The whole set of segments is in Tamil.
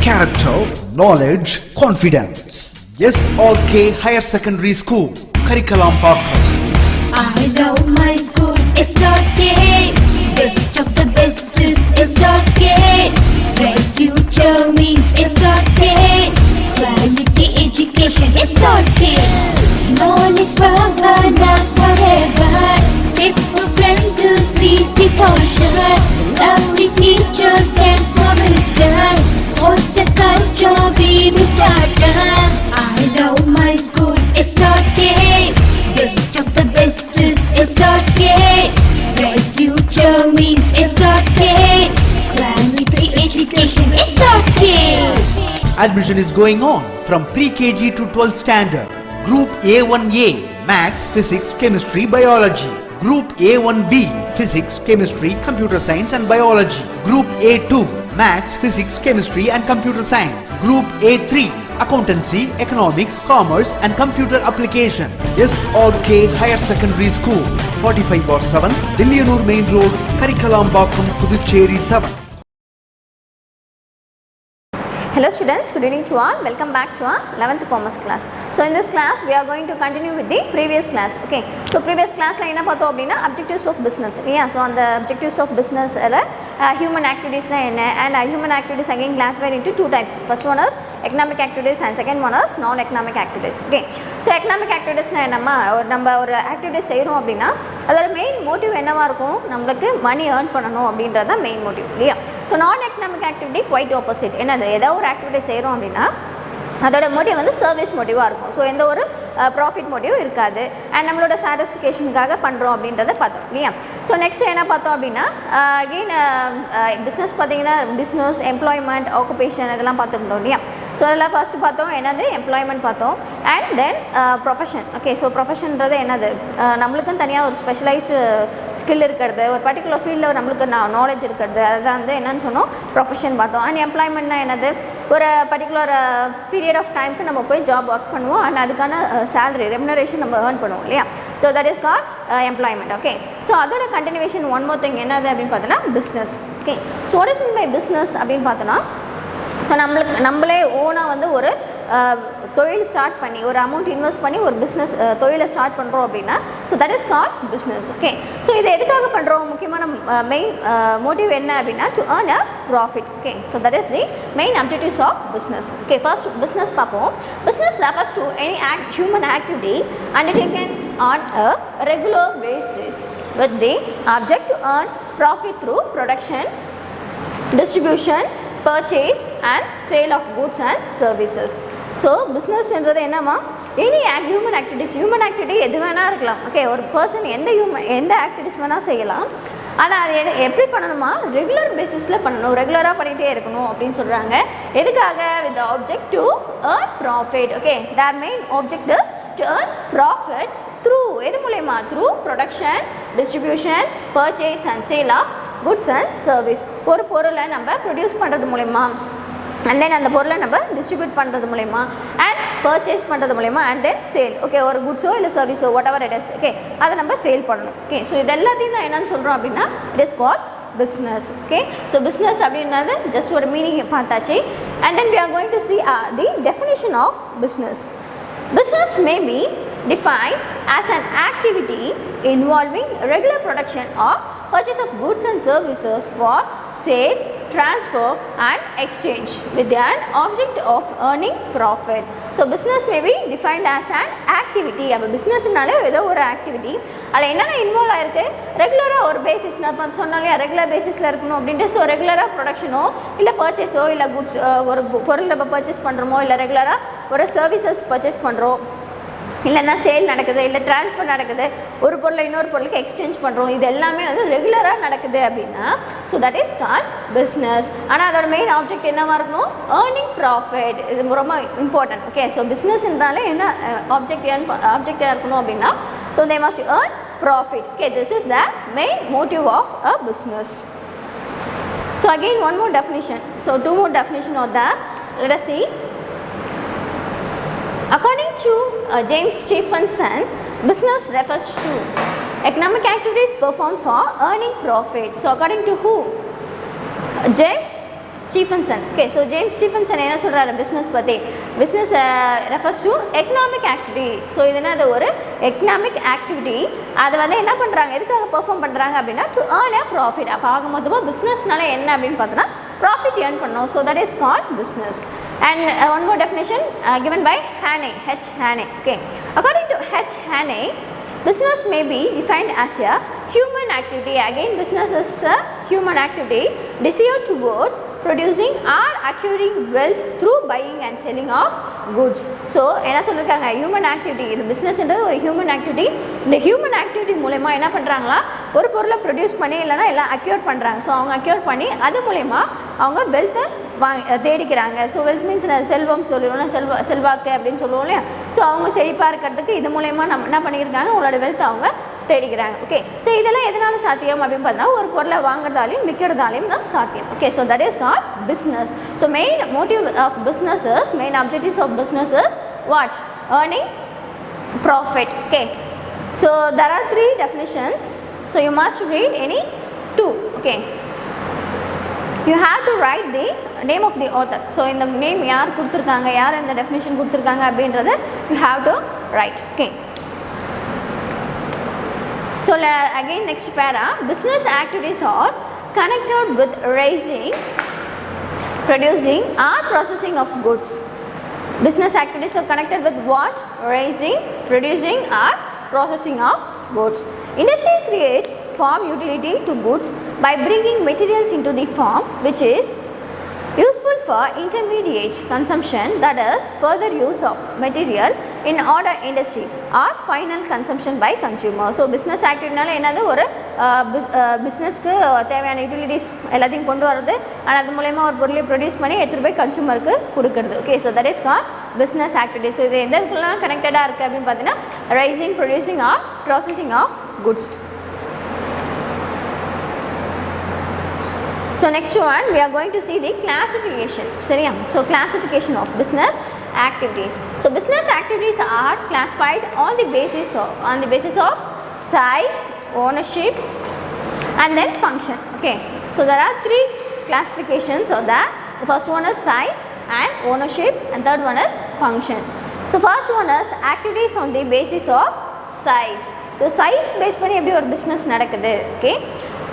character, knowledge, confidence. SRK Higher Secondary School, Karikalampakkam. I love my school, SRK. Best of the best is SRK. Bright future means SRK. Quality education, SRK. Knowledge forever, last forever. Faithful friends to see the portion. Lovely teachers and promise them. What's the culture we will start? I love my school, SRK. Best of the best is SRK. Bright future means SRK. Quality education, SRK. Admission is going on from pre-KG to 12th standard. Group A1A, Maths, Physics, Chemistry, Biology. Group A1B, Physics, Chemistry, Computer Science and Biology. Group A2, Maths, Physics, Chemistry and Computer Science. Group A3, Accountancy, Economics, Commerce and Computer Application. SRK Higher Secondary School, 45/7, Dillianur Main Road, Karikalampakkam, Puducherry 7. Hello students, good evening to all. Welcome back to our 11th commerce class. So in this class we are going to continue with the previous class. Okay, so previous class la enna pathom appadina objectives of business. Yeah, so on the objectives of business human activities na enna, and human activities again classified into two types. First one is economic activities and second one is non economic activities. Okay, so economic activities na enna நம்ம ஒரு activities செய்றோம் அப்படினா அதோட மெயின் மோட்டிவ் என்னவா இருக்கும், நமக்கு மணி earn பண்ணனும் அப்படின்றது தான் மெயின் மோட்டிவ் இல்லையா. ஸோ நான் எக்கனாமிக் ஆக்டிவிட்டி குவைட் ஆப்போசிட். என்னது, ஏதோ ஒரு ஆக்டிவிட்டி செய்கிறோம் அப்படின்னா அதோட மோட்டிவ் வந்து சர்வீஸ் மோட்டிவாக இருக்கும். ஸோ எந்த ஒரு ப்ராஃபிட் மோட்டிவ் இருக்காது, அண்ட் நம்மளோட சாட்டிஸ்ஃபிகேஷனுக்காக பண்ணுறோம் அப்படின்றத பார்த்தோம் இல்லையா. ஸோ நெக்ஸ்ட் என்ன பார்த்தோம் அப்படின்னா அகெயின் பிஸ்னஸ் பார்த்தீங்கன்னா பிஸ்னஸ், எம்ப்ளாய்மெண்ட், ஆக்குபேஷன் இதெல்லாம் பார்த்துருந்தோம் இல்லையா. ஸோ அதில் ஃபஸ்ட்டு பார்த்தோம் என்னது எம்ப்ளாய்மெண்ட் பார்த்தோம், and then profession. Okay, so ப்ரொஃபஷன்றது என்னது, நம்மளுக்கும் தனியாக ஒரு ஸ்பெஷலைஸ்டு ஸ்கில் இருக்கிறது, ஒரு பர்டிகுலர் ஃபீல்டில் நம்மளுக்கு நாலேஜ் இருக்கிறது, அதுதான் வந்து என்னென்னு சொன்னோம் ப்ரொஃபஷன் பார்த்தோம். அண்ட் எம்ப்ளாய்மெண்ட்னா என்னது, ஒரு பர்டிகுலர் பீரியட் ஆஃப் டைமுக்கு நம்ம போய் ஜாப் ஒர்க் பண்ணுவோம், அண்ட் அதுக்கான salary remuneration நம்ம earn பண்ணுவோம் இல்லையா. So that is called employment. Okay, so அதோட கண்டினியூவேஷன் ஒன் மோர் திங் என்னது அப்படின்னு பார்த்தோன்னா business. Okay, so what is mean by business அப்படின்னு பார்த்தோன்னா, ஸோ நம்மளே ஓனாக வந்து ஒரு தொழில் ஸ்டார்ட் பண்ணி ஒரு அமௌண்ட் இன்வெஸ்ட் பண்ணி ஒரு பிஸ்னஸ் தொழிலை ஸ்டார்ட் பண்ணுறோம் அப்படின்னா so that is called business. Okay, so இதை எதுக்காக பண்ணுறோம், முக்கியமான மெயின் மோட்டிவ் என்ன அப்படின்னா to earn a profit. Okay, so that is the main objectives of business. Okay, first business பார்ப்போம். Business refers to any human activity undertaken on a regular basis with the object to earn profit through production, distribution, purchase and sale of goods and services. So பிஸ்னஸ்ன்றது என்னம்மா, எனி ஹியூமன் ஆக்டிவிட்டி எது வேணால் இருக்கலாம். ஓகே, ஒரு பர்சன் எந்த ஆக்டிவிட்டிஸ் வேணால் செய்யலாம், ஆனால் அது எப்படி பண்ணணுமா, ரெகுலர் பேசிஸில் பண்ணணும், ரெகுலராக பண்ணிகிட்டே இருக்கணும் அப்படின்னு சொல்கிறாங்க. எதுக்காக, with object to earn profit. Okay, their main object is to earn profit through எது மூலயமா, through production, distribution, purchase and sale of goods and service. ஒரு பொருளை நம்ம ப்ரொடியூஸ் பண்ணுறது மூலயமா, அண்ட் தென் அந்த பொருளை நம்ம டிஸ்ட்ரிபியூட் பண்ணுறது மூலயமா, அண்ட் பர்ச்சேஸ் பண்ணுறது மூலயமா, அண்ட் தென் சேல். ஓகே, ஒரு குட்ஸோ இல்லை சர்வீஸோ whatever it is, okay, அதை நம்ம சேல் பண்ணணும். ஓகே, ஸோ இது எல்லாத்தையும் தான் என்னன்னு சொல்கிறோம் அப்படின்னா it is called business. Okay, so business அப்படின்றது ஜஸ்ட் ஒரு மீனிங் பார்த்தாச்சு. And then we are going to see the definition of business. Business may be defined as an activity involving regular production or purchase of goods and services for sale, transfer and exchange with an object of earning profit. So business may be defined as an activity. அப்போ பிஸ்னஸ்னாலே ஏதோ ஒரு ஆக்டிவிட்டி, அதில் என்னென்ன இன்வால்வ் ஆகிருக்கு, ரெகுலராக ஒரு பேசிஸ் நம்ம சொன்னாலே ரெகுலர் பேசிஸில் இருக்கணும் அப்படின்ட்டு. ஸோ ரெகுலராக ப்ரொடக்ஷனோ இல்லை பர்ச்சேஸோ இல்லை குட்ஸ் ஒரு பொருள் நம்ம பர்ச்சேஸ் பண்ணுறோமோ, இல்லை ரெகுலராக ஒரு சர்வீசஸ் பர்ச்சேஸ் பண்ணுறோம், இல்லைன்னா சேல் நடக்குது, இல்லை ட்ரான்ஸ்ஃபர் நடக்குது, ஒரு பொருளை இன்னொரு பொருளுக்கு எக்ஸ்சேஞ்ச் பண்ணுறோம், இது எல்லாமே வந்து ரெகுலராக நடக்குது அப்படின்னா so that is called business. ஆனால் அதோட மெயின் ஆப்ஜெக்ட் என்னவாக இருக்கணும், ஏர்னிங் ப்ராஃபிட். இது ரொம்ப இம்பார்ட்டன்ட். ஓகே, ஸோ பிஸ்னஸ்ன்றாலே என்ன ஆப்ஜெக்டாக இருக்கணும் அப்படின்னா so they must earn profit. Okay, this is the main motive of a business. So again one more definition. So two more definition of that. Let us see. According to James Stephenson, business refers to economic activities performed for earning profit. So according to who? James Stephenson. Okay, so James Stephenson என்ன சொல்றாரு பிசினஸ் பத்தி? Business refers to economic activity. So இது என்னது ஒரு economic activity. அது வந்து என்ன பண்றாங்க, எதுக்காக பெர்ஃபார்ம் பண்றாங்க அப்படின்னா to earn a profit. அப்ப ஆக மொத்தமா பிசினஸ்னால என்ன அப்படின்னு பார்த்தா profit earn பண்ணோம். So that is called business. And one more definition given by Haney, H. Haney. Okay, according to H. Haney, business may be defined as a human activity. Again, business is a human activity desired towards producing or acquiring wealth through buying and selling of goods. So என்ன சொல்றாங்க, human activity. இது business என்றது ஒரு human activity. இந்த human activity மூலமா என்ன பண்றாங்களா, ஒரு பொருளை ப்ரொடியூஸ் பண்ணி இல்லைனா எல்லாம் அக்யூர் பண்ணுறாங்க. ஸோ அவங்க அக்யூர் பண்ணி அது மூலமா அவங்க வெல்த்தை தேடிக்கிறாங்க. ஸோ வெல்த் மீன்ஸ் செல்வம் சொல்லுவோம், செல்வாக்கு அப்படின்னு சொல்லுவோம் இல்லையா. ஸோ அவங்க செழிப்பாக இருக்கிறதுக்கு இது மூலயமா நம்ம என்ன பண்ணியிருக்காங்க, உங்களோட வெல்த் அவங்க தேடிக்கிறாங்க. ஓகே, ஸோ இதெல்லாம் எதனால சாத்தியம் அப்படின்னு பார்த்தீங்கன்னா ஒரு பொருளை வாங்குறதாலையும் விற்கிறதாலையும் தான் சாத்தியம். Okay, so that is called business. So main motive of businesses, main objectives of businesses what? Earning profit. Okay, so there are 3 definitions. So you must read any 2. Okay, you have to write the name of the author. So in the name யார் கொடுத்துருக்காங்க, யார் இந்த definition கொடுத்துருக்காங்க அப்படின்றத you have to write. Okay, so again next para, business activities are connected with raising, producing or processing of goods. Business activities are connected with what? Raising, producing or processing of goods. Industry creates farm utility to goods by bringing materials into the farm which is useful for intermediate consumption, that is further use of material in order industry or final consumption by consumer. So business activity-னால என்னது, ஒரு பிஸ்னஸ்க்கு தேவையான யூட்டிலிட்டிஸ் எல்லாத்தையும் கொண்டு வரது, ஆனால் அது மூலயமா ஒரு பொருளை ப்ரொடியூஸ் பண்ணி எடுத்துகிட்டு போய் கன்சூமருக்கு கொடுக்குறது. Okay, so that is called business activity. So இது எந்த இதுக்குலாம் கனெக்டடாக இருக்குது அப்படின்னு பார்த்தீங்கன்னா raising, producing or processing of goods. So next one we are going to see the classification. சரியா? So classification of business activities. So business activities are classified on the basis of size, ownership and then function. Okay, so there are 3 classifications of that. The first one is size and ownership and third one is function. So first one is activities on the basis of size. So size based பண்ணி எப்படி ஒரு business நடக்குது. Okay,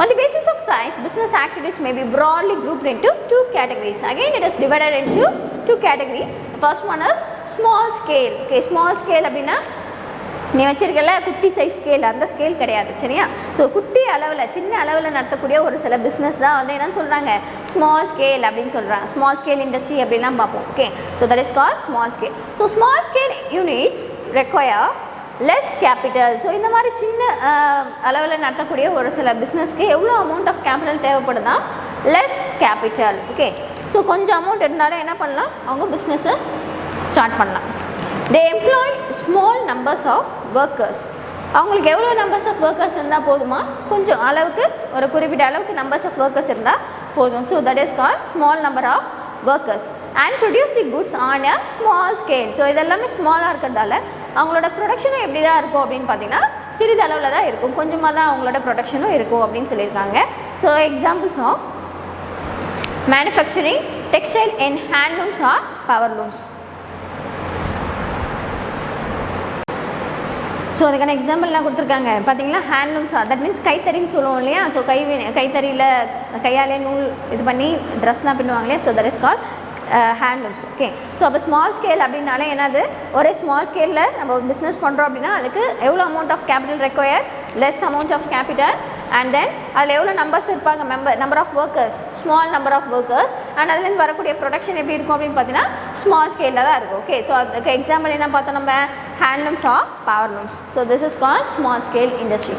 on the basis of size, business activities may be broadly grouped into 2 categories. Again, it is divided into 2 categories. First one is small scale. Okay, small scale அப்படின்னா நீ வச்சிருக்கல குட்டி சைஸ் ஸ்கேல், அந்த ஸ்கேல் கிடையாது. சரியா? ஸோ குட்டி அளவில், சின்ன அளவில் நடத்தக்கூடிய ஒரு சில பிஸ்னஸ் தான் வந்து என்னன்னு சொல்கிறாங்க, ஸ்மால் ஸ்கேல் அப்படின்னு சொல்கிறாங்க. ஸ்மால் ஸ்கேல் இண்டஸ்ட்ரி அப்படிலாம் பார்ப்போம். Okay, so that is called small scale. So small scale units require less capital. So இந்த மாதிரி சின்ன அளவில் நடத்தக்கூடிய ஒரு சில பிஸ்னஸ்க்கு எவ்வளோ அமௌண்ட் ஆஃப் கேபிட்டல் தேவைப்படுதா? Less capital. ஓகே, ஸோ கொஞ்சம் அமௌண்ட் இருந்தாலும் என்ன பண்ணலாம், அவங்க பிஸ்னஸை ஸ்டார்ட் பண்ணலாம். They employ small numbers of workers. அவங்களுக்கு எவ்வளோ நம்பர்ஸ் ஆஃப் ஒர்க்கர்ஸ் இருந்தால் போதுமா? கொஞ்சம் அளவுக்கு, ஒரு குறிப்பிட்ட அளவுக்கு நம்பர்ஸ் ஆஃப் ஒர்க்கர்ஸ் இருந்தால் போதும். So that is called small number of workers and produce the goods on a small scale. So இதெல்லாமே ஸ்மாலாக இருக்கிறதால அவங்களோட ப்ரொடக்ஷனும் எப்படி தான் இருக்கும் அப்படின்னு பார்த்தீங்கன்னா சிறிதளவில் தான் இருக்கும், கொஞ்சமாக தான் அவங்களோட ப்ரொடக்ஷனும் இருக்கும் அப்படின்னு சொல்லியிருக்காங்க. So examples of manufacturing, textile and handlooms or power looms. So அதுக்கான எக்ஸாம்பிள்லாம் கொடுத்துருக்காங்க பார்த்தீங்களா. ஹேண்ட்லூம்ஸ், தட் மீன்ஸ் கைத்தறின்னு சொல்லுவோம் இல்லையா. ஸோ கைத்தறியில் கையாலே நூல் இது பண்ணி ட்ரெஸ்லாம் பின்னுவாங்க இல்லையா. So that is called handlooms. Okay, so அப்போ ஸ்மால் ஸ்கேல் அப்படின்னாலே என்னது, ஒரே ஸ்மால் ஸ்கேலில் நம்ம பிஸ்னஸ் பண்ணுறோம் அப்படின்னா அதுக்கு எவ்வளோ amount of capital required, less amount of capital and then அதில் எவ்வளோ நம்பர்ஸ் இருப்பாங்க, number of workers, small number of workers and அதுலேருந்து வரக்கூடிய ப்ரொடக்ஷன் எப்படி இருக்கும் அப்படின்னு பார்த்தீங்கன்னா ஸ்மால் ஸ்கேலில் தான் இருக்கும். ஓகே, ஸோ அதுக்கு எக்ஸாம்பிள் என்ன பார்த்தோம் நம்ம, handlooms or power looms. So this is called small scale industry.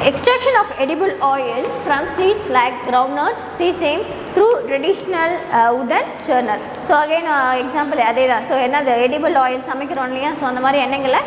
Extraction of edible oil from seeds like groundnut, sesame through traditional wooden churner. So again example அதே தான். ஸோ என்னது, எடிபிள் ஆயில் சமைக்கிறோம் இல்லையா. ஸோ அந்த மாதிரி எண்ணெய்களை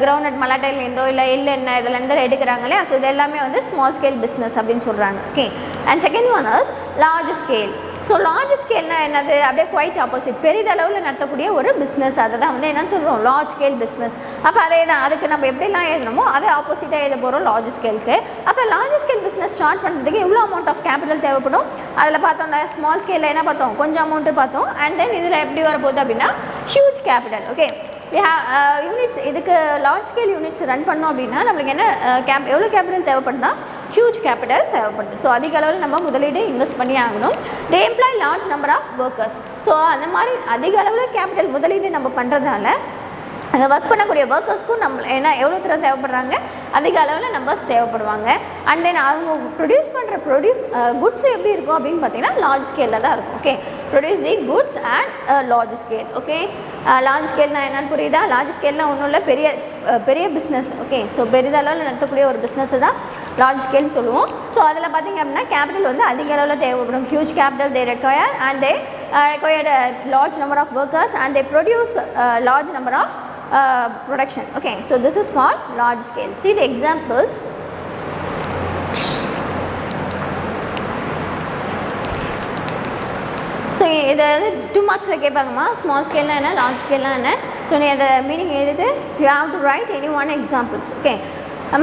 கிரவுண்ட்நட் மல்லாட்டையிலேருந்தோ இல்லை எள்ளெண்ணெய் இதுலேருந்து எடுக்கிறாங்க இல்லையா. ஸோ இது எல்லாமே வந்து ஸ்மால் ஸ்கேல் பிஸ்னஸ் அப்படின்னு சொல்கிறாங்க. Okay, and second one is large scale. So large ஸ்கேல்னா என்னது அப்படியே குவைட் ஆப்போசிட், பெரிதளவில் நடத்தக்கூடிய ஒரு பிஸ்னஸ், அதை தான் வந்து என்னன்னு சொல்கிறோம் லார்ஜ் ஸ்கேல் பிஸ்னஸ். அப்போ அதே தான், அதுக்கு நம்ம எப்படிலாம் எழுதணுமோ அதே ஆப்போசிட்டாக எழுத போகிறோம் லார்ஜ் ஸ்கேலுக்கு. அப்போ லார்ஜ் ஸ்கேல் பிஸ்னஸ் ஸ்டார்ட் பண்ணுறதுக்கு எவ்வளோ அமௌண்ட் ஆஃப் கேபிட்டல் தேவைப்படும், அதில் பார்த்தோம்னா ஸ்மால் ஸ்கேலில் என்ன பார்த்தோம், கொஞ்சம் அமௌண்ட்டு பார்த்தோம். அண்ட் தென் இதில் எப்படி வரப்போகுது அப்படின்னா ஹியூஜ் கேபிட்டல். ஓகே, யூனிட்ஸ் இதுக்கு லார்ஜ் ஸ்கேல் யூனிட்ஸ் ரன் பண்ணோம் அப்படின்னா நம்மளுக்கு என்ன எவ்வளோ கேபிட்டல் தேவைப்படுதா, ஹியூஜ் கேபிட்டல் தேவைப்படுது. ஸோ அதிக அளவில் நம்ம முதலீடு இன்வெஸ்ட் பண்ணி ஆகணும். They employ large number of workers. So அந்த மாதிரி அதிக அளவில் கேபிட்டல் முதலீடு நம்ம பண்ணுறதால அங்கே ஒர்க் பண்ணக்கூடிய ஒர்க்கர்ஸ்க்கும் நம்ம என்ன எவ்வளோ தூரம் தேவைப்படுறாங்க, அதிக அளவில் நம்பர்ஸ் தேவைப்படுவாங்க. அண்ட் தென் அவங்க ப்ரொடியூஸ் பண்ணுற குட்ஸ் எப்படி இருக்கும் அப்படின்னு பார்த்தீங்கன்னா லார்ஜ் ஸ்கேலில் தான் இருக்கும். Okay, produce the goods and large scale. Okay, large ஸ்கேல்னால் என்னென்னு புரியுதா, லார்ஜ் ஸ்கேல்னால் ஒன்றும் இல்லை, பெரிய பிஸ்னஸ். ஓகே, ஸோ பெரிதளவில் நடத்தக்கூடிய ஒரு பிஸ்னஸ் தான் லார்ஜ் ஸ்கேல்னு சொல்லுவோம். ஸோ அதில் பார்த்திங்க அப்படின்னா கேபிட்டல் வந்து அதிக அளவில் தேவைப்படும், huge capital they require and they required a large number of workers and they produce a large number of production. Okay, so this is called large scale. See the examples. So இது 2 மார்க்ஸில் கேட்பாங்கம்மா, ஸ்மால் ஸ்கேல்னா என்ன, லார்ஜ் ஸ்கேல்னா என்ன. ஸோ நீ அதை மீனிங் எழுதிட்டு you have to right any one examples. Okay,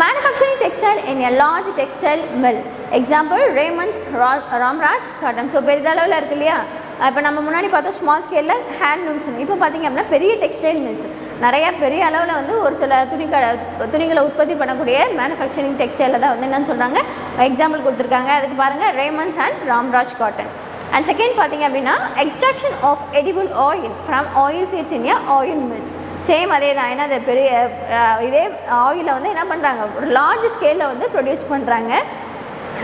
manufacturing textile in a large textile mill. Example, Raymond's Ramraj cotton. So பெரிதளவில் இருக்கு இல்லையா, இப்போ நம்ம முன்னாடி பார்த்தோம் ஸ்மால் ஸ்கேலில் ஹேண்ட்லூம்ஸ். இப்போ பார்த்திங்க அப்படின்னா பெரிய டெக்ஸ்டைல் மில்ஸ், நிறையா பெரிய அளவில் வந்து ஒரு சில துணிகளை உற்பத்தி பண்ணக்கூடிய மேனுஃபேக்சரிங் டெக்ஸ்டைலில் தான் வந்து என்னென்னு சொல்கிறாங்க எக்ஸாம்பிள் கொடுத்துருக்காங்க. அதுக்கு பாருங்கள் Raymond's and Ramraj cotton. And second பார்த்திங்க அப்படின்னா extraction of edible oil from oil seeds in oil mills. Same அதே தான், ஏன்னா அது பெரிய இதே ஆயிலை வந்து என்ன பண்ணுறாங்க ஒரு லார்ஜ் ஸ்கேலில் வந்து ப்ரொடியூஸ் பண்ணுறாங்க.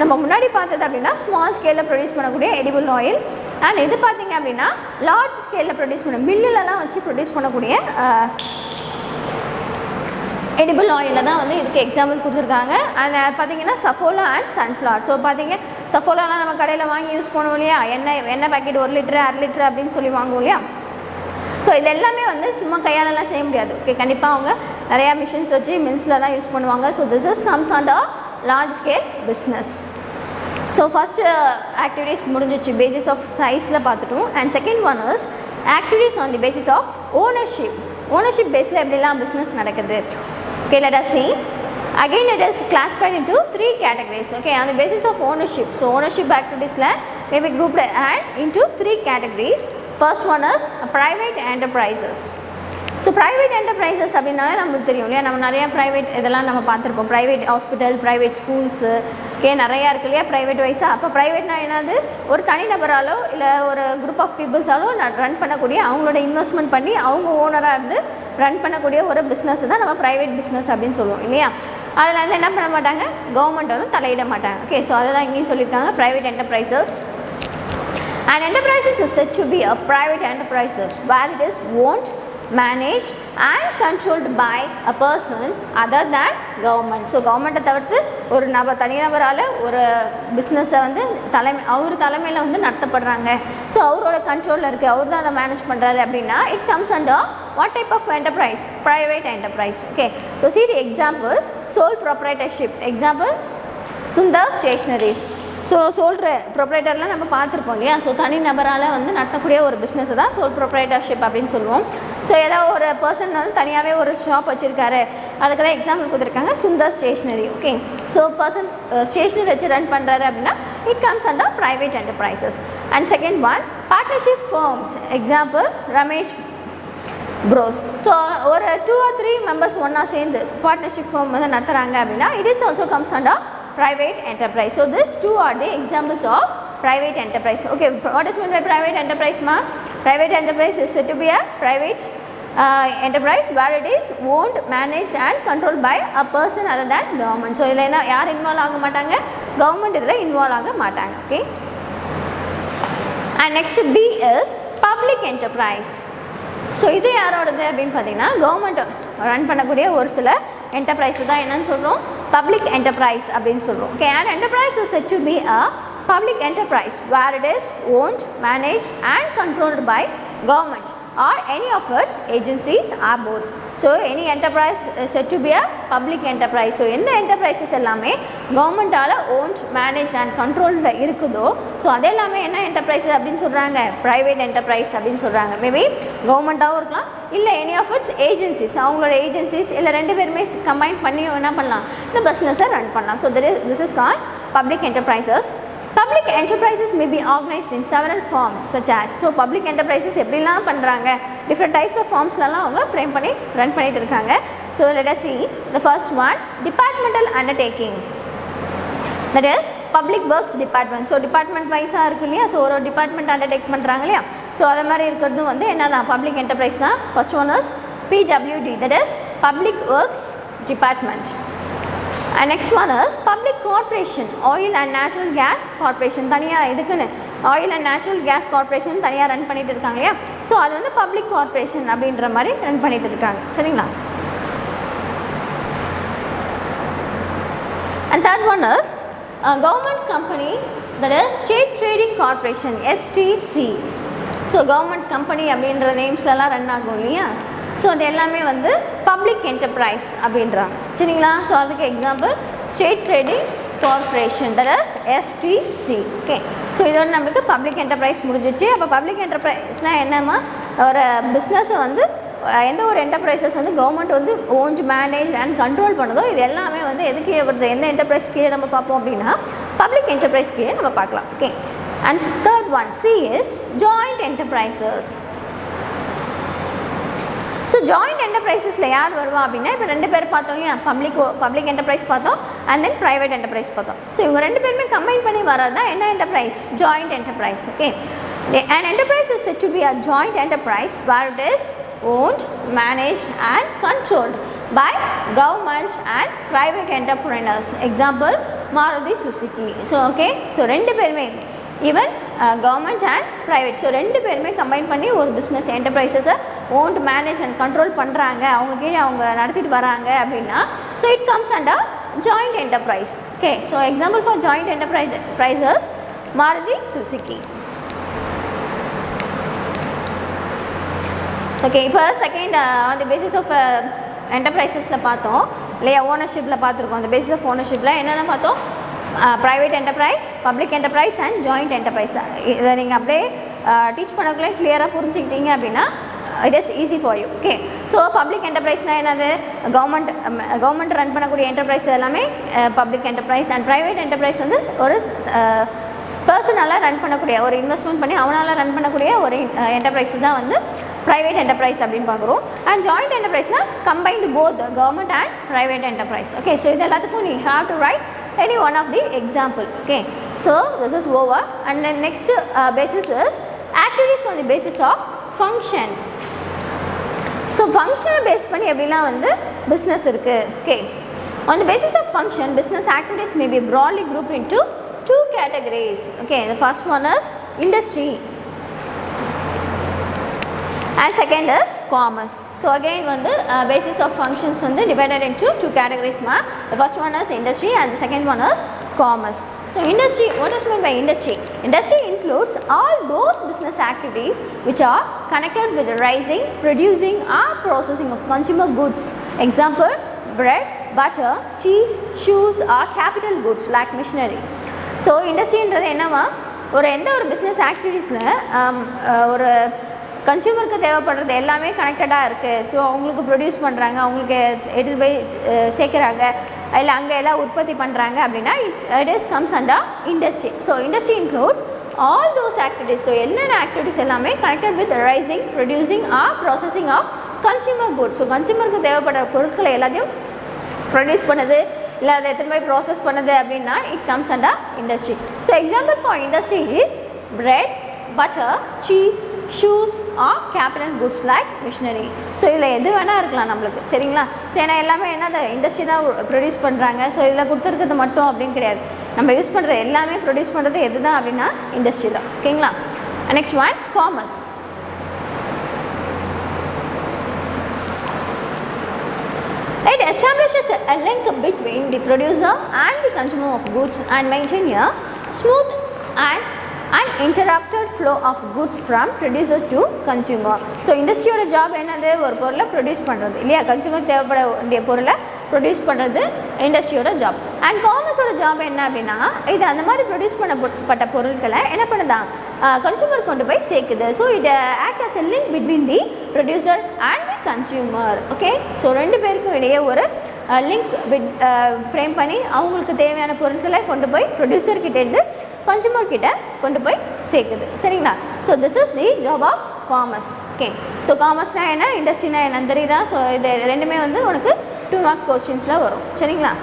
நம்ம முன்னாடி பார்த்தது அப்படின்னா ஸ்மால் ஸ்கேலில் ப்ரொடியூஸ் பண்ணக்கூடிய எடிபிள் ஆயில். அண்ட் இது பார்த்திங்க அப்படின்னா லார்ஜ் ஸ்கேலில் ப்ரொடியூஸ் பண்ண மில்லுலலாம் வச்சு ப்ரொடியூஸ் பண்ணக்கூடிய எடிபிள் ஆயிலில் தான் வந்து இதுக்கு எக்ஸாம்பிள் கொடுத்துருக்காங்க. அண்ட் பார்த்திங்கன்னா சஃபோலா அண்ட் சன்ஃப்ளவர். ஸோ பார்த்திங்க சஃபோலாலாம் நம்ம கடையில் வாங்கி யூஸ் பண்ணுவோம் இல்லையா, எண்ணெய் பாக்கெட் 1 லிட்டரு 1/2 லிட்டரு அப்படின்னு சொல்லி வாங்குவோம் இல்லையா. ஸோ இது எல்லாமே வந்து சும்மா கையாலலாம் செய்ய முடியாது. ஓகே, கண்டிப்பாக அவங்க நிறையா மிஷின்ஸ் வச்சு மில்ஸில் தான் யூஸ் பண்ணுவாங்க. So this is comes under large scale business. So first activities முடிஞ்சிச்சு, பேசிஸ் ஆஃப் சைஸில் பார்த்துட்டோம். And second one is activities on the basis of ownership. Ownership பேஸில் எப்படிலாம் பிஸ்னஸ் நடக்குது. Okay, let us see. Again, it is classified into 3 categories. Okay, on the basis of ownership. So, ownership activities may be grouped into 3 categories. First one is private enterprises. So private enterprises அப்படின்னாலே நம்மளுக்கு தெரியும் இல்லையா, நம்ம நிறையா ப்ரைவேட் இதெல்லாம் நம்ம பார்த்துருப்போம். ப்ரைவேட் ஹாஸ்பிட்டல், ப்ரைவேட் ஸ்கூல்ஸு, நிறையா இருக்குது இல்லையா ப்ரைவேட் வைஸாக. அப்போ ப்ரைவேட்னா என்னது, ஒரு தனிநபராலோ இல்லை ஒரு குரூப் ஆஃப் பீப்புள்ஸாலோ ரன் பண்ணக்கூடிய, அவங்களோட இன்வெஸ்ட்மெண்ட் பண்ணி அவங்க ஓனராக இருந்து ரன் பண்ணக்கூடிய ஒரு பிஸ்னஸ் தான் நம்ம ப்ரைவேட் பிஸ்னஸ் அப்படின்னு சொல்லுவோம் இல்லையா. அதில் வந்து என்ன பண்ண மாட்டாங்க, கவர்மெண்ட் வந்து தலையிட மாட்டாங்க. ஓகே, ஸோ அதை தான் இங்கேயும் சொல்லியிருக்காங்க private enterprises. And enterprises is said to be a private enterprises where it is owned, managed and controlled by a person other than government. So கவர்மெண்ட்டை தவிர்த்து ஒரு தனிநபரால் ஒரு பிஸ்னஸை வந்து அவர் தலைமையில் வந்து நடத்தப்படுறாங்க. ஸோ அவரோட கண்ட்ரோலில் இருக்குது, அவர் தான் அதை மேனேஜ் பண்ணுறாரு அப்படின்னா it comes under what type of enterprise, private enterprise. Okay, so see the example, sole proprietorship. Example, Sundar stationeries. So sole ப்ரொப்ரைட்டர்லாம் நம்ம பார்த்துருப்போம் இல்லையா. ஸோ தனி நபரால் வந்து நடத்தக்கூடிய ஒரு பிஸ்னஸ் தான் சோல் ப்ரொப்ரைட்டர்ஷிப் அப்படின்னு சொல்லுவோம். ஸோ ஏதாவது ஒரு பர்சன் வந்து தனியாகவே ஒரு ஷாப் வச்சுருக்காரு, அதுக்கு தான் எக்ஸாம்பிள் கொடுத்துருக்காங்க Sundar stationery. Okay, so person stationery வச்சு ரன் பண்ணுறாரு அப்படின்னா it comes under private enterprises. And second one partnership firms. Example Ramesh bros. So ஒரு 2 or 3 மெம்பர்ஸ் ஒன்றா சேர்ந்து பார்ட்னர்ஷிப் ஃபார்ம் வந்து நடத்துகிறாங்க அப்படின்னா it is also comes under private enterprise. So these 2 are the examples of private enterprise. Okay, what is meant by private enterprise, ma? Private enterprise is said to be a private enterprise where it is owned, managed and controlled by a person other than government. So idhula enna yaar involve ஆக மாட்டாங்க, government idhula involve ஆக மாட்டாங்க. Okay, and next B is public enterprise. So இது யாரோடது அப்படின்னு பார்த்தீங்கன்னா கவர்மெண்ட் ரன் பண்ணக்கூடிய ஒரு சில என்டர்பிரைஸ் தான் என்னன்னு சொல்கிறோம், பப்ளிக் என்டர்பிரைஸ் அப்படின்னு சொல்கிறோம். Okay, and enterprise is set to be a public enterprise where it is owned, managed and controlled by government or any of its agencies or both. So any enterprise set to be a public enterprise. So எந்த என்டர்பிரைசஸ் எல்லாமே கவர்மெண்ட்டால் ஓன்ட் மேனேஜ் அண்ட் கண்ட்ரோலில் இருக்குதோ ஸோ அது எல்லாமே என்ன என்டர்பிரைஸ் அப்படின்னு சொல்கிறாங்க, ப்ரைவேட் என்டர்பிரைஸ் அப்படின்னு சொல்கிறாங்க. மேபி கவர்மெண்ட்டாகவும் இருக்கலாம், இல்லை எனி ஆஃப் இட்ஸ் ஏஜென்சிஸ், அவங்களோட ஏஜென்சிஸ் இல்லை ரெண்டு பேருமே கம்பைன் பண்ணி என்ன பண்ணலாம், இந்த பிஸ்னஸை ரன் பண்ணலாம். So this is called public enterprises. Public enterprises may be organized in several forms such as, so public enterprises எப்படிலாம் பண்ணுறாங்க, different types of formsலாம் அவங்க ஃப்ரேம் பண்ணி ரன் பண்ணிட்டு இருக்காங்க. So let us see the first one, departmental undertaking, that is public works department. So department வைஸாக இருக்கு இல்லையா, ஸோ ஒரு டிபார்ட்மெண்ட் அண்டர்டேக் பண்ணுறாங்க இல்லையா, ஸோ அதை மாதிரி இருக்கிறது வந்து என்ன தான் பப்ளிக் என்டர்பிரைஸ் தான். First one is PWD, that is public works department. And next one is public corporation, oil and natural gas corporation. தனியாக இதுக்குன்னு oil and natural gas corporation தனியாக ரன் பண்ணிட்டு இருக்காங்க இல்லையா, ஸோ அது வந்து பப்ளிக் கார்பரேஷன் அப்படின்ற மாதிரி ரன் பண்ணிட்டு இருக்காங்க. சரிங்களா? And third one is government company, that is state trading corporation, STC. So government company அப்படின்ற நேம்ஸ்லாம் ரன் ஆகும் இல்லையா, ஸோ அது எல்லாமே வந்து பப்ளிக் என்டர்பிரைஸ் அப்படின்றாங்க. சரிங்களா? ஸோ அதுக்கு example state trading corporation, that is STC. Okay, so இதோட நம்மளுக்கு பப்ளிக் என்டர்பிரைஸ் முடிஞ்சிச்சு. அப்போ பப்ளிக் என்டர்பிரைஸ்னால் என்னம்மா, ஒரு பிஸ்னஸை வந்து எந்த ஒரு என்டர்பிரைசஸ் வந்து கவர்மெண்ட் வந்து ஓன்ட் மேனேஜ் அண்ட் கண்ட்ரோல் பண்ணுதோ இது எல்லாமே வந்து எதுக்கு வருது, எந்த என்டர்பிரைஸ் கீழே நம்ம பார்ப்போம் அப்படின்னா பப்ளிக் என்டர்பிரைஸ் கீழே நம்ம பார்க்கலாம். Okay, and third one C is joint enterprises. So joint என்டர்பிரைசஸில் யார் வருவா அப்படின்னா, இப்போ ரெண்டு பேர் பார்த்தோம் இல்லையா, பப்ளிக் என்டர்பிரைஸ் பார்த்தோம் அண்ட் தென் ப்ரைவேட் என்டர்பிரைஸ் பார்த்தோம். ஸோ இவங்க ரெண்டு பேருமே கம்பைன் பண்ணி வர்றது தான் என்ன enterprise, joint enterprise. Okay, an enterprise is said to be a joint enterprise where it is owned, managed and controlled by government and private entrepreneurs. Example Maruti Suzuki. So okay, so ரெண்டு பேருமே even government and private, so ரெண்டு பேருமே கம்பைன் பண்ணி ஒரு பிஸ்னஸ் என்டர்பிரைசஸை ஓன்ட் மேனேஜ் அண்ட் கண்ட்ரோல் பண்ணுறாங்க, அவங்க கீழே அவங்க நடத்திட்டு வராங்க அப்படின்னா so it comes under joint enterprise. Okay, so example for joint enterprises Maruti Suzuki. Okay, இப்போ second on the basis of என்டர்பிரைசஸில் பார்த்தோம் இல்லையா, ஓனர்ஷிப்பில் பார்த்துருக்கோம். அந்த பேசிஸ் ஆஃப் ஓனர்ஷிப்பில் என்னென்ன பார்த்தோம், private enterprise, public enterprise and joint enterprise. இதை நீங்கள் அப்படியே டீச் பண்ணக்குள்ளே கிளியராக புரிஞ்சுக்கிட்டீங்க அப்படின்னா it is easy for you. Okay, so public என்டர்பிரைஸ்னால் என்னது, கவர்மெண்ட் ரன் பண்ணக்கூடிய என்டர்பிரைஸ் எல்லாமே public enterprise, and private enterprise வந்து ஒரு பர்சனால் ரன் பண்ணக்கூடிய, ஒரு இன்வெஸ்ட்மெண்ட் பண்ணி அவனால் ரன் பண்ணக்கூடிய ஒரு என்டர்பிரைஸ் தான் வந்து ப்ரைவேட் என்டர்பிரைஸ் அப்படின்னு பார்க்குறோம். அண்ட் ஜாயிண்ட் என்டர்பிரைஸ்னால் combined both government and private enterprise. Okay, so இது எல்லாத்துக்கும் நீ have to write any one of the example. Okay, so this is over, and then next basis is activities on the basis of function. So function based பண்ணி எப்படிலாம் வந்து business இருக்கு. Okay, on the basis of function business activities may be broadly grouped into two categories. Okay, the first one is industry and second is commerce. So again வந்து basis of functions வந்து divided into two categories ma. The first one is industry and the second one is commerce. So industry, what is meant by industry? Industry includes all those business activities which are connected with the raising, producing or processing of consumer goods. Example bread, butter, cheese, shoes or capital goods like machinery. So industry ன்றது என்னவா, ஒரு எந்த ஒரு business activitiesல ஒரு கன்சியூமருக்கு தேவைப்படுறது எல்லாமே கனெக்டடாக இருக்குது. ஸோ அவங்களுக்கு ப்ரொடியூஸ் பண்ணுறாங்க, அவங்களுக்கு எடுத்து போய் சேர்க்குறாங்க, இல்லை அங்கே எல்லாம் உற்பத்தி பண்ணுறாங்க அப்படின்னா it is comes under industry. So industry includes all those activities. So என்னென்ன ஆக்டிவிட்டிஸ் எல்லாமே connected with raising, producing or processing of consumer goods. So கன்சியூமருக்கு தேவைப்படுற பொருட்களை எல்லாத்தையும் ப்ரொடியூஸ் பண்ணுது, இல்லை அதை எத்தனை போய் ப்ராசஸ் பண்ணுது அப்படின்னா it comes under industry. So example for industry is bread, butter, cheese, shoes or capital goods like machinery. So இதில் எது வேணால் இருக்கலாம் நம்மளுக்கு. சரிங்களா? ஸோ ஏன்னா எல்லாமே என்ன இண்டஸ்ட்ரி தான் ப்ரொடியூஸ் பண்ணுறாங்க. ஸோ இதில் கொடுத்துருக்கிறது மட்டும் அப்படின்னு கிடையாது, நம்ம யூஸ் பண்ணுறது எல்லாமே ப்ரொடியூஸ் பண்ணுறது எது தான் அப்படின்னா இண்டஸ்ட்ரி தான். ஓகேங்களா? Next one commerce. It establishes a link between the producer and the consumer of goods and maintain a smooth and uninterrupted flow of goods from producer to consumer. So இண்டஸ்ட்ரியோட ஜாப் என்னது, ஒரு பொருளை ப்ரொடியூஸ் பண்ணுறது இல்லையா, கன்சூமர் தேவைப்பட வேண்டிய பொருளை ப்ரொடியூஸ் பண்ணுறது இண்டஸ்ட்ரியோட ஜாப். அண்ட் காமர்ஸோட ஜாப் என்ன அப்படின்னா, இது அந்த மாதிரி ப்ரொடியூஸ் பண்ணப்பட்ட பொருட்களை என்ன பண்ணுதான் கன்சூமர் கொண்டு போய் சேர்க்குது. So it act as a link between the producer and consumer. Okay, so ரெண்டு பேருக்கும் இடையே ஒரு லிங்க் ஃப்ரேம் பண்ணி அவங்களுக்கு தேவையான பொருட்களை கொண்டு போய் ப்ரொடியூசர்கிட்டேருந்து கன்சூமர்கிட்ட கொண்டு போய் சேர்க்குது. சரிங்களா? So this is the job of commerce. Okay, so காமர்ஸ்னால் என்ன, இண்டஸ்ட்ரினா என்னன்னு தெரியுதா? ஸோ இது ரெண்டுமே வந்து உனக்கு 2 மார்க் கொஸ்டின்ஸில் வரும். சரிங்களா?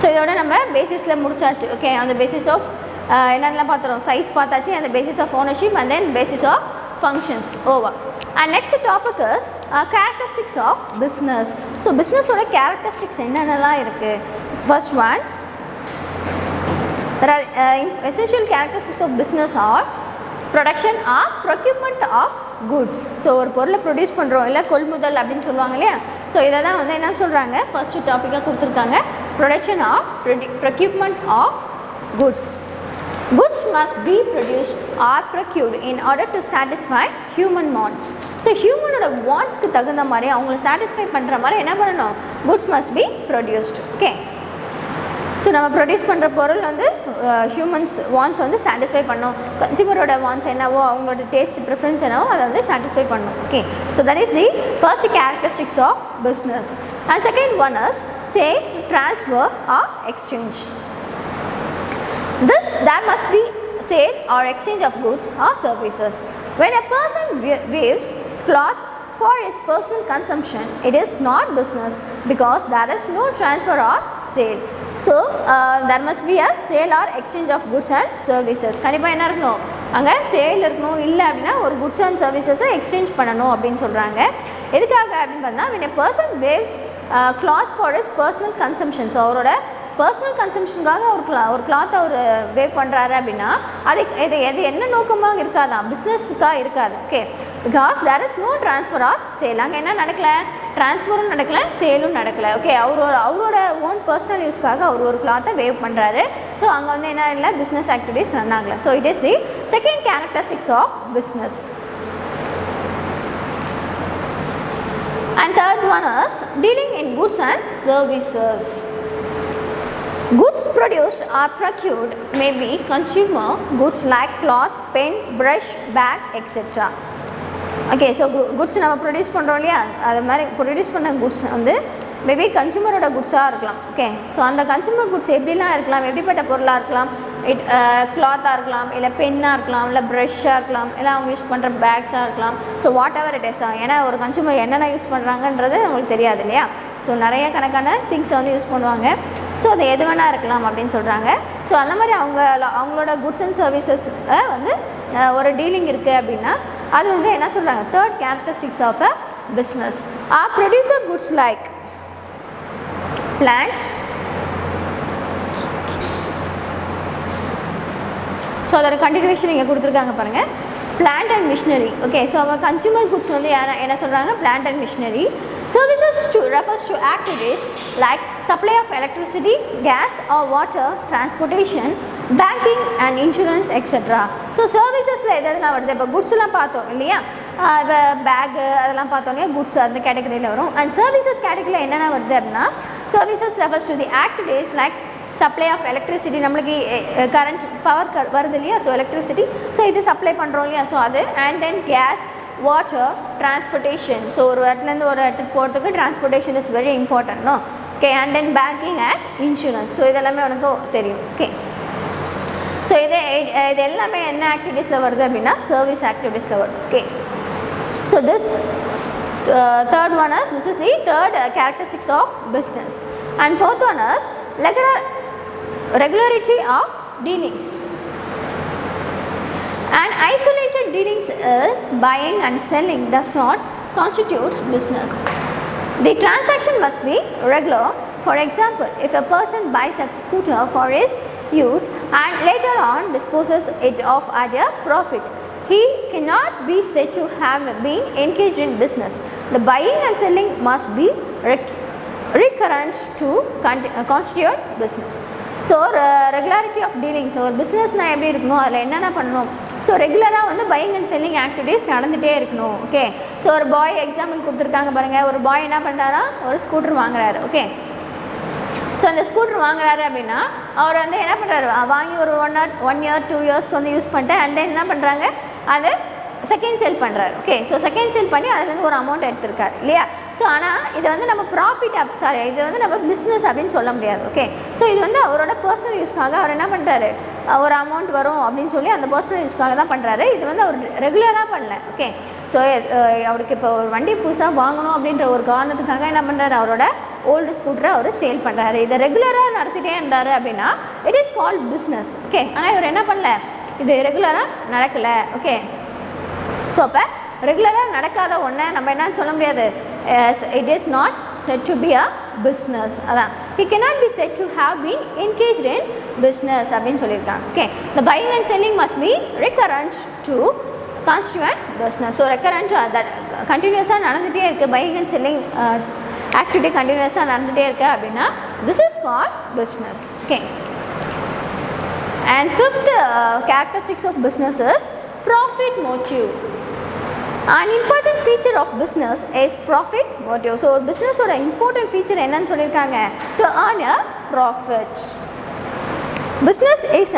ஸோ இதோட நம்ம பேசிஸில் முடிச்சாச்சு. ஓகே, அந்த பேசிஸ் ஆஃப் என்னென்னலாம் பார்த்துறோம், சைஸ் பார்த்தாச்சு, அந்த basis of ownership and then basis of functions over. And next topic is characteristics of business. So business oda characteristics என்னென்னலாம் இருக்கு. First one, there are essential characteristics of business are production or procurement of goods. So ஒரு பொருளை ப்ரொடியூஸ் பண்ணுறோம் இல்லை கொள்முதல் அப்படின்னு சொல்லுவாங்க இல்லையா. ஸோ இதை தான் வந்து என்ன சொல்கிறாங்க, ஃபர்ஸ்ட் டாப்பிக்காக கொடுத்துருக்காங்க, production of procurement of goods. Goods must be produced or procured in order to satisfy human wants. So humanoட வாண்ட்ஸ்க்கு தகுந்த மாதிரி அவங்கள சாட்டிஸ்ஃபை பண்ணுற மாதிரி என்ன பண்ணணும், goods must be produced. Okay, so நம்ம ப்ரொடியூஸ் பண்ணுற பொருள் வந்து ஹியூமன்ஸ் வாண்ட்ஸ் வந்து சாட்டிஸ்ஃபை பண்ணணும், கன்சியூமரோட வாண்ட்ஸ் என்னவோ அவங்களோட டேஸ்ட் ப்ரிஃபரன்ஸ் என்னவோ அதை வந்து சாட்டிஸ்ஃபை பண்ணணும். Okay, so that is the first characteristics of business. And second one is sale, transfer or exchange. There must be sale or exchange of goods or services. When a person weaves cloth for his personal consumption, it is not business because there is no transfer or sale. So there must be a sale or exchange of goods and services. கண்டிப்பாக என்ன இருக்கணும், அங்கே சேல் இருக்கணும், இல்லை அப்படின்னா ஒரு குட்ஸ் அண்ட் சர்வீசஸை எக்ஸ்சேஞ்ச் பண்ணணும் அப்படின்னு சொல்கிறாங்க. எதுக்காக அப்படின்னு பார்த்தா, when a person weaves cloth for his personal consumption, so அவரோட பர்சனல் கன்சம்ஷனுக்காக ஒரு கிளாத்தை அவர் வேவ் பண்ணுறாரு அப்படின்னா அது என்ன நோக்கமாக இருக்காதான், பிஸ்னஸுக்காக இருக்காது. Okay, because there is no transfer or sale. அங்கே என்ன நடக்கலை, ட்ரான்ஸ்ஃபரும் நடக்கலை, சேலும் நடக்கலை. ஓகே, அவரோட ஓன் பர்சனல் யூஸ்க்காக அவர் ஒரு கிளாத்தை வேவ் பண்ணுறாரு. ஸோ அங்கே வந்து என்ன இல்லை, பிஸ்னஸ் ஆக்டிவிட்டீஸ் ரன் ஆகலை. So it is the second characteristics of business. And third one is dealing in goods and services. Goods produced or procured may be consumer goods like cloth, pen, brush, bag, etc. Okay, so goods நம்ம ப்ரொடியூஸ் பண்ணுறோம் இல்லையா, அது மாதிரி ப்ரொடியூஸ் பண்ண குட்ஸ் வந்து மேபி கன்சூமரோட குட்ஸாக இருக்கலாம். ஓகே, ஸோ அந்த கன்சூமர் குட்ஸ் எப்படிலாம் இருக்கலாம், எப்படிப்பட்ட பொருளாக இருக்கலாம், கிளாத்தாக இருக்கலாம், இல்லை பென்னாக இருக்கலாம், இல்லை ப்ரஷ்ஷாக இருக்கலாம், இல்லை அவங்க யூஸ் பண்ணுற பேக்ஸாக இருக்கலாம். So what ever it is, ஏன்னா ஒரு கன்சூமர் என்னென்ன யூஸ் பண்ணுறாங்கன்றது நம்மளுக்கு தெரியாது இல்லையா. ஸோ நிறைய கணக்கான திங்ஸை வந்து யூஸ் பண்ணுவாங்க. ஸோ அது எது வேணால் இருக்கலாம் அப்படின்னு சொல்கிறாங்க. ஸோ அந்த மாதிரி அவங்களோட குட்ஸ் அண்ட் சர்வீசஸ் வந்து ஒரு டீலிங் இருக்குது அப்படின்னா அது வந்து என்ன சொல்கிறாங்க, third characteristics of a business or producer goods like plant. So அதோட கண்டினியூஷன் இங்கே கொடுத்துருக்காங்க பாருங்கள், plant and machinery. Okay, so our consumer goods வந்து என்ன சொல்றாங்க, plant and machinery. Services refers to activities like supply of electricity, gas or water, transportation, banking and insurance, etc. So servicesல எதெல்லாம் வருது, இப்போ குட்ஸ்லாம் பார்த்தோம் இல்லையா, பேக் அதெல்லாம் பார்த்தோம் இல்லையா, குட்ஸ் அந்த கேட்டகரியில் வரும். அண்ட் சர்வீசஸ் கேட்டகரியில் என்னென்ன வருது அப்படின்னா, services refers to the activities like supply of electricity, நம்மளுக்கு கரண்ட் பவர் வருது இல்லையா, ஸோ எலக்ட்ரிசிட்டி, ஸோ இது சப்ளை பண்ணுறோம் இல்லையா, ஸோ அது. And then gas, water, transportation, so ஒரு இடத்துலேருந்து ஒரு இடத்துக்கு போகிறதுக்கு transportation is very important. No, okay. And then banking and insurance, so இதெல்லாமே உனக்கு தெரியும். ஓகே, ஸோ இது எல்லாமே என்ன ஆக்டிவிட்டீஸில் வருது அப்படின்னா சர்வீஸ் ஆக்டிவிட்டீஸில் வருது. Okay, so this third one is, this is the third characteristics of business. And fourth one is regularity of dealings. And isolated dealings, buying and selling does not constitute business. The transaction must be regular. For example, if a person buys a scooter for his use and later on disposes it off at a profit, he cannot be said to have been engaged in business. The buying and selling must be recurrent to constitute business. So regularity of dealing. So ஒரு பிஸ்னஸ்னால் எப்படி இருக்கணும், அதில் என்னென்ன பண்ணணும், ஸோ ரெகுலராக வந்து பையிங் அண்ட் செல்லிங் ஆக்டிவிட்டீஸ் நடந்துகிட்டே இருக்கணும். ஓகே, ஸோ ஒரு பாய் எக்ஸாம்பிள் கொடுத்துருக்காங்க பாருங்கள். ஒரு பாய் என்ன பண்ணுறாரா, ஒரு ஸ்கூட்டர் வாங்குறாரு. ஓகே, ஸோ அந்த ஸ்கூட்டர் வாங்குறாரு அப்படின்னா அவர் வந்து என்ன பண்ணுறாரு, வாங்கி ஒரு 1 year 2 yearsக்கு வந்து யூஸ் பண்ணிட்டு அண்ட் தென் என்ன பண்ணுறாங்க, அது செகண்ட் சேல் பண்ணுறாரு. ஓகே, ஸோ செகண்ட் சேல் பண்ணி அதுலேருந்து ஒரு அமௌண்ட் எடுத்திருக்காரு இல்லையா. ஸோ ஆனால் இது வந்து நம்ம ப்ராஃபிட் இது வந்து நம்ம பிஸ்னஸ் அப்படின்னு சொல்ல முடியாது. ஓகே, ஸோ இது வந்து அவரோட பர்சனல் யூஸ்க்காக அவர் என்ன பண்ணுறாரு, ஒரு அமௌண்ட் வரும் அப்படின்னு சொல்லி அந்த பர்சனல் யூஸ்க்காக தான் பண்ணுறாரு. இது வந்து அவர் ரெகுலராக பண்ணல. ஓகே, ஸோ அவருக்கு இப்போ ஒரு வண்டி புதுசாக வாங்கணும் அப்படின்ற ஒரு காரணத்துக்காக என்ன பண்ணுறாரு, அவரோட ஓல்டு ஸ்கூட்டரை அவர் சேல் பண்ணுறாரு. இதை ரெகுலராக நடத்திட்டே இருந்தார் அப்படின்னா it is called business. Okay, ஆனால் இவர் என்ன பண்ணல, இது ரெகுலராக நடக்கலை. ஓகே, ஸோ அப்போ ரெகுலராக நடக்காத ஒன்றை நம்ம என்னன்னு சொல்ல முடியாது, it is not set to be a business. அதான் he cannot be said to have been engaged in business அப்படின்னு சொல்லியிருக்காங்க. Okay, the buying and selling must be recurrent to constitute business. So recurrent that கண்டினியூஸாக நடந்துகிட்டே இருக்குது, பையிங் அண்ட் செல்லிங் ஆக்டிவிட்டி கண்டினியூஸாக நடந்துகிட்டே இருக்குது அப்படின்னா this is called business. Okay, and fifth characteristics of business is profit motive. An important feature of business is profit motive. So business oda important feature என்னன்னு சொல்லிருக்காங்க, to earn a profit. Business is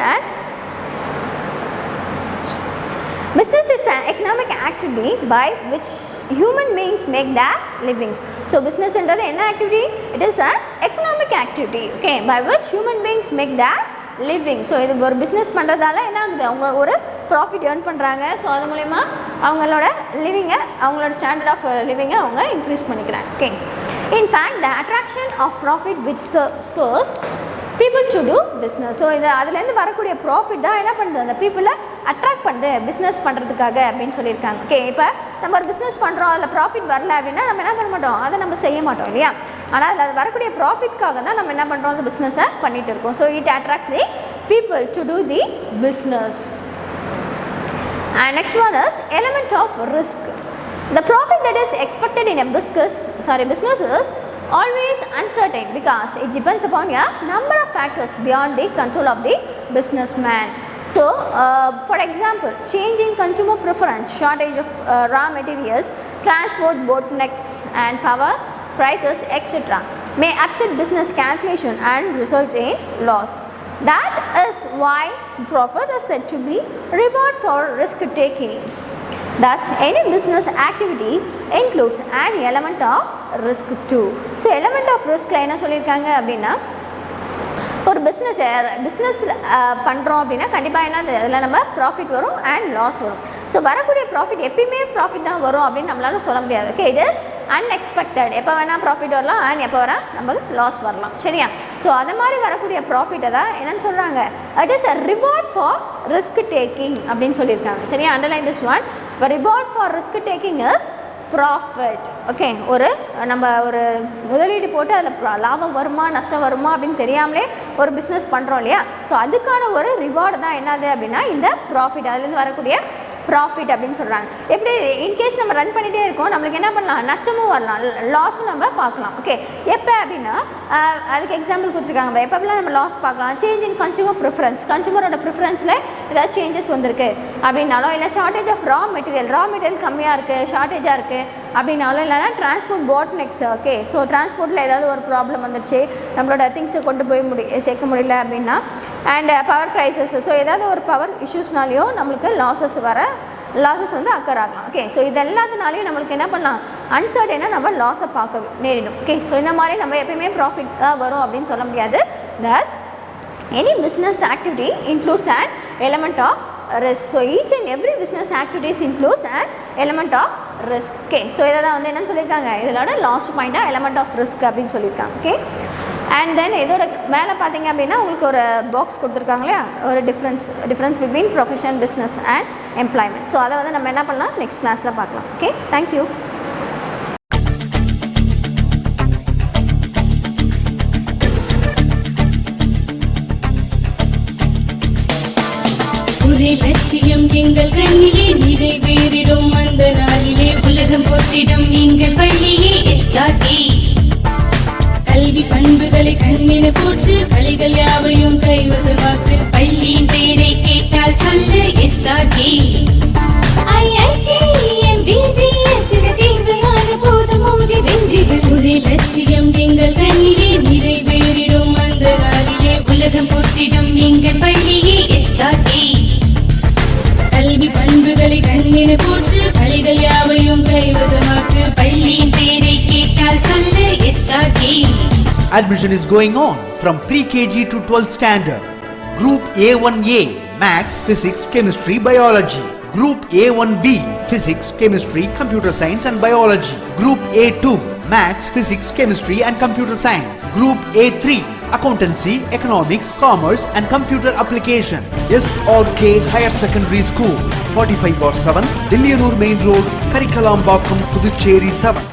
an economic activity by which human beings make their livings. So business என்றது என்ன activity, it is an economic activity, okay, by which human beings make their living. So இது ஒரு பிஸ்னஸ் பண்ணுறதால என்ன ஆகுது, அவங்க ஒரு ப்ராஃபிட் ஏர்ன் பண்ணுறாங்க. ஸோ அது மூலயமா அவங்களோட லிவிங்கை, அவங்களோட ஸ்டாண்டர்ட் ஆஃப் லிவிங்கை அவங்க இன்க்ரீஸ் பண்ணிக்கிறாங்க. Okay, in fact the attraction of profit which spurs people to do business. So இது அதுலேருந்து வரக்கூடிய ப்ராஃபிட் தான் என்ன பண்ணுது, அந்த பீப்புளை அட்ராக்ட் பண்ணுது பிஸ்னஸ் பண்ணுறதுக்காக அப்படின்னு சொல்லியிருக்காங்க. ஓகே, இப்போ நம்ம ஒரு பிஸ்னஸ் பண்ணுறோம், அதில் ப்ராஃபிட் வரல அப்படின்னா நம்ம என்ன பண்ண மாட்டோம், அதை நம்ம செய்ய மாட்டோம் இல்லையா. ஆனால் அதில் அது வரக்கூடிய ப்ராஃபிட்காக தான் நம்ம என்ன பண்ணுறோம், அந்த பிஸ்னஸை பண்ணிகிட்டு இருக்கோம். So it attracts the people to do the business. And next one is element of risk. The profit that is expected in a business is always uncertain because it depends upon a number of factors beyond the control of the businessman. So, for example, change in consumer preference, shortage of raw materials, transport bottlenecks and power prices, etc. may upset business calculation and result in loss. That is why profit is said to be reward for risk taking. Thus, any business activity includes an element of risk too. So, element of risk la enna sollirukanga appadina, ஒரு பிஸ்னஸ் பண்ணுறோம் அப்படின்னா கண்டிப்பாக என்ன அதில் நம்ம ப்ராஃபிட் வரும் அண்ட் லாஸ் வரும். ஸோ வரக்கூடிய ப்ராஃபிட் எப்பயுமே ப்ராஃபிட் தான் வரும் அப்படின்னு நம்மளால சொல்ல முடியாது. Okay, it is unexpected. எப்போ வேணால் ப்ராஃபிட் வரலாம் அண்ட் எப்போ வேணால் நமக்கு லாஸ் வரலாம். சரியா? ஸோ அந்த மாதிரி வரக்கூடிய ப்ராஃபிட்டை தான் என்னென்னு சொல்கிறாங்க, it is a reward for risk taking அப்படின்னு சொல்லியிருக்காங்க. சரியா? Underline this one. Reward for risk taking is profit. Okay, நம்ம ஒரு முதலீடு போட்டு அதில் லாபம் வருமா நஷ்டம் வருமா அப்படின்னு தெரியாமலே ஒரு பிஸ்னஸ் பண்ணுறோம் இல்லையா. ஸோ அதுக்கான ஒரு ரிவார்டு தான் என்னது அப்படின்னா இந்த ப்ராஃபிட், அதுலேருந்து வரக்கூடிய ப்ராஃபிட் அப்படின்னு சொல்கிறாங்க. எப்படி இன்கேஸ் நம்ம ரன் பண்ணிகிட்டே இருக்கோம், நம்மளுக்கு என்ன பண்ணலாம், நஷ்டமும் வரலாம், லாஸும் நம்ம பார்க்கலாம். ஓகே, எப்போ அப்படின்னா அதுக்கு எக்ஸாம்பிள் கொடுத்துருக்காங்க. எப்போலாம் நம்ம லாஸ் பார்க்கலாம், சேஞ்ச் இன் கன்சூமர் ப்ரிஃபரன்ஸ், கன்சூமரோட ப்ரிஃபரன்ஸில் ஏதாவது சேஞ்சஸ் வந்திருக்கு அப்படின்னாலும், இல்லை ஷார்ட்டேஜ் ஆஃப் ரா மெட்டீரியல் கம்மியாக இருக்குது, ஷார்ட்டேஜாக இருக்குது அப்படின்னாலும், இல்லைனா டிரான்ஸ்போர்ட் பாட்நெக்ஸ். ஓகே, ஸோ டிரான்ஸ்போர்ட்டில் ஏதாவது ஒரு ப்ராப்ளம் வந்துடுச்சு, நம்மளோட திங்ஸை கொண்டு போய் சேர்க்க முடியல அப்படின்னா, அண்ட் பவர் க்ரைசஸ், ஸோ ஏதாவது ஒரு பவர் இஷ்யூஸ்னாலேயும் நம்மளுக்கு லாஸஸ் வந்து அக்கர் ஆகலாம். ஓகே, ஸோ இது எல்லாத்தினாலையும் நம்மளுக்கு என்ன பண்ணலாம், அன்சர்டனாக நம்ம லாஸை பார்க்க நேரிடும். ஓகே, ஸோ இந்த மாதிரி நம்ம எப்பயுமே ப்ராஃபிட் வரும் அப்படின்னு சொல்ல முடியாது. Thus any business activity includes and element of risk. So each and every business activities includes an element of risk. Okay, so இதை தான் வந்து என்னன்னு சொல்லியிருக்காங்க, இதோட லாஸ்ட் பாயிண்டாக எலமெண்ட் ஆஃப் ரிஸ்க் அப்படின்னு சொல்லியிருக்காங்க. ஓகே, அண்ட் தென் இதோட மேலே பார்த்தீங்க அப்படின்னா உங்களுக்கு ஒரு பாக்ஸ் கொடுத்துருக்காங்க இல்லையா, ஒரு difference between profession, business and employment. So அதை வந்து நம்ம என்ன பண்ணலாம், நெக்ஸ்ட் கிளாஸில் பார்க்கலாம். Okay, thank you. லட்சியம் எங்கள் கண்ணிலே நிறைவேறிடும் அந்த நாளிலே உலகம் போற்றிடும் எங்கள் பள்ளியே SRK கல்வி பண்புகளை கண்ணின போற்று கலைகள் யாவையும் கைவசமாக்கு பள்ளியின் பேரை கேட்டால் சொல்லு SRK. IIT MBBS தேர்வையான போதும் மோதி வென்றிடு. ஒரே லட்சியம் எங்கள் கண்ணிலே நிறைவேறிடும் அந்த நாளிலே உலகம் போற்றிடும் எங்கள் பள்ளியே SRK. கல்வி பண்புகளை கண்ணின போற்று கலைகள் யாவையும் கைவசமாக்கு பள்ளியின் பேரை கேட்டால் சொல்லு SRK. Admission is going on from pre-KG to 12th standard. Group A1A Maths, Physics, Chemistry, Biology. Group A1B Physics, Chemistry, Computer Science and Biology. Group A2 Maths, Physics, Chemistry and Computer Science. Group A3 Accountancy, Economics, Commerce and Computer Application. SRK Higher Secondary School, 45/7, Dillianur Main Road, Karikalampakkam, Puducherry 7.